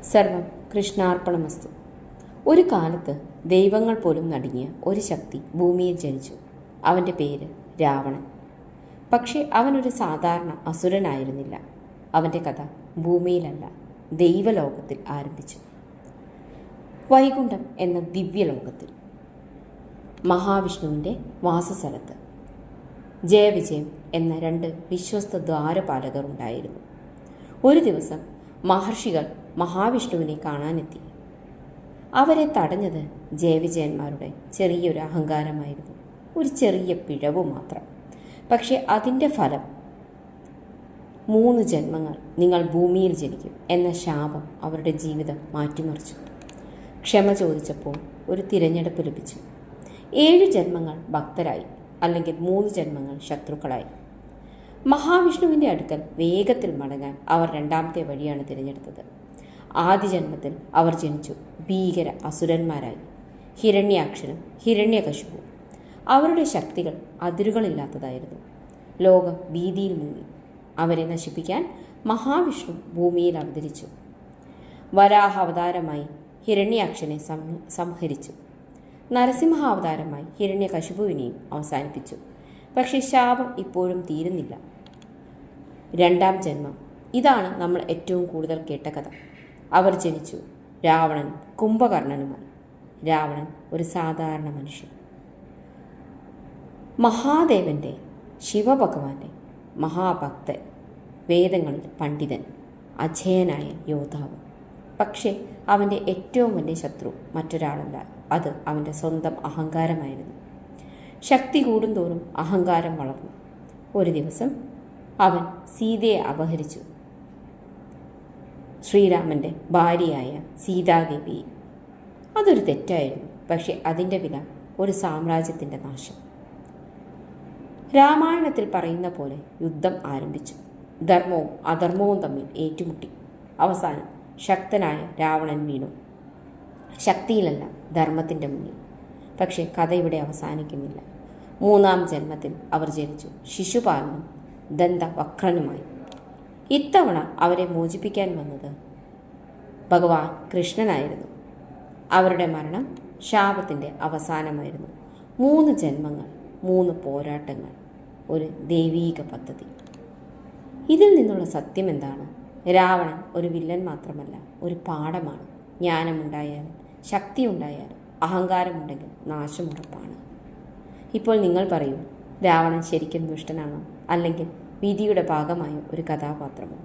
സർവം കൃഷ്ണാർപ്പണമസ്തു. ഒരു കാലത്ത് ദൈവങ്ങൾ പോലും നടുങ്ങിയ ഒരു ശക്തി ഭൂമിയിൽ ജനിച്ചു. അവൻ്റെ പേര് രാവണൻ. പക്ഷേ അവനൊരു സാധാരണ അസുരനായിരുന്നില്ല. അവൻ്റെ കഥ ഭൂമിയിലല്ല, ദൈവലോകത്തിൽ ആരംഭിച്ചു. വൈകുണ്ഠം എന്ന ദിവ്യലോകത്തിൽ മഹാവിഷ്ണുവിൻ്റെ വാസസ്ഥലത്ത് ജയവിജയം എന്ന 2 വിശ്വസ്ത ദ്വാരപാലകർ ഉണ്ടായിരുന്നു. ഒരു ദിവസം മഹർഷികൾ മഹാവിഷ്ണുവിനെ കാണാനെത്തി. അവരെ തടഞ്ഞത് ജയവിജയന്മാരുടെ ചെറിയൊരു അഹങ്കാരമായിരുന്നു, ഒരു ചെറിയ പിഴവ് മാത്രം. പക്ഷെ അതിൻ്റെ ഫലം 3 ജന്മങ്ങൾ നിങ്ങൾ ഭൂമിയിൽ ജനിക്കും എന്ന ശാപം അവരുടെ ജീവിതം മാറ്റിമറിച്ചു. ക്ഷമ ചോദിച്ചപ്പോൾ ഒരു തിരഞ്ഞെടുപ്പ് ലഭിച്ചു. 7 ജന്മങ്ങൾ ഭക്തരായി, അല്ലെങ്കിൽ 3 ജന്മങ്ങൾ ശത്രുക്കളായി. മഹാവിഷ്ണുവിൻ്റെ അടുക്കൽ വേഗത്തിൽ മടങ്ങാൻ അവർ 2ാമത്തെ വഴിയാണ് തിരഞ്ഞെടുത്തത്. ആദ്യ ജന്മത്തിൽ അവർ ജനിച്ചു ഭീകര അസുരന്മാരായി, ഹിരണ്യാക്ഷനും ഹിരണ്യകശിപുവും. അവരുടെ ശക്തികൾ അതിരുകളില്ലാത്തതായിരുന്നു. ലോകം ഭീതിയിൽ മുങ്ങി. അവരെ നശിപ്പിക്കാൻ മഹാവിഷ്ണു ഭൂമിയിൽ അവതരിച്ചു. വരാഹ അവതാരമായി ഹിരണ്യാക്ഷനെ സംഹരിച്ചു. നരസിംഹാവതാരമായി ഹിരണ്യകശിപുവിനെയും അവസാനിപ്പിച്ചു. പക്ഷേ ശാപം ഇപ്പോഴും തീരുന്നില്ല. 2ാം ജന്മം. ഇതാണ് നമ്മൾ ഏറ്റവും കൂടുതൽ കേട്ട കഥ. അവർ ജനിച്ചു രാവണൻ കുംഭകർണനുമായി. രാവണൻ ഒരു സാധാരണ മനുഷ്യൻ. മഹാദേവൻ്റെ, ശിവഭഗവാന്റെ മഹാഭക്തൻ, വേദങ്ങളിൽ പണ്ഡിതൻ, അജയനായ യോദ്ധാവ്. പക്ഷേ അവൻ്റെ ഏറ്റവും വലിയ ശത്രു മറ്റൊരാളല്ല, അത് അവൻ്റെ സ്വന്തം അഹങ്കാരമായിരുന്നു. ശക്തി കൂടുന്തോറും അഹങ്കാരം വളർന്നു. ഒരു ദിവസം അവൻ സീതയെ അപഹരിച്ചു, ശ്രീരാമൻ്റെ ഭാര്യയായ സീതാദേവിയെ. അതൊരു തെറ്റായിരുന്നു, പക്ഷെ അതിൻ്റെ വില ഒരു സാമ്രാജ്യത്തിൻ്റെ നാശം. രാമായണത്തിൽ പറയുന്ന പോലെ യുദ്ധം ആരംഭിച്ചു. ധർമ്മവും അധർമ്മവും തമ്മിൽ ഏറ്റുമുട്ടി. അവസാനം ശക്തനായ രാവണൻ വീണു, ശക്തിയിലല്ല ധർമ്മത്തിൻ്റെ മുന്നിൽ. പക്ഷേ കഥ ഇവിടെ അവസാനിക്കുന്നില്ല. 3ാം ജന്മത്തിൽ അവർ ജനിച്ചു ശിശുപാലനും ദന്തവക്രനുമായി. ഇത്തവണ അവരെ മോചിപ്പിക്കാൻ വന്നത് ഭഗവാൻ കൃഷ്ണനായിരുന്നു. അവരുടെ മരണം ശാപത്തിൻ്റെ അവസാനമായിരുന്നു. 3 ജന്മങ്ങൾ, 3 പോരാട്ടങ്ങൾ, ഒരു ദൈവീക പദ്ധതി. ഇതിൽ നിന്നുള്ള സത്യം എന്താണ്? രാവണൻ ഒരു വില്ലൻ മാത്രമല്ല, ഒരു പാഠമാണ്. ജ്ഞാനമുണ്ടായാലും ശക്തിയുണ്ടായാലും അഹങ്കാരമുണ്ടെങ്കിൽ നാശമുറപ്പാണ്. ഇപ്പോൾ നിങ്ങൾ പറയൂ, രാവണൻ ശരിക്കും ദുഷ്ടനാണോ, അല്ലെങ്കിൽ വിധിയുടെ ഭാഗമായ ഒരു കഥാപാത്രമോ?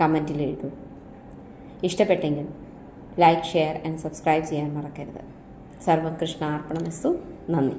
കമൻറ്റിൽ എഴുതൂ. ഇഷ്ടപ്പെട്ടെങ്കിൽ ലൈക്ക്, ഷെയർ ആൻഡ് സബ്സ്ക്രൈബ് ചെയ്യാൻ മറക്കരുത്. സർവം കൃഷ്ണാർപ്പണമസ്തു. നന്ദി.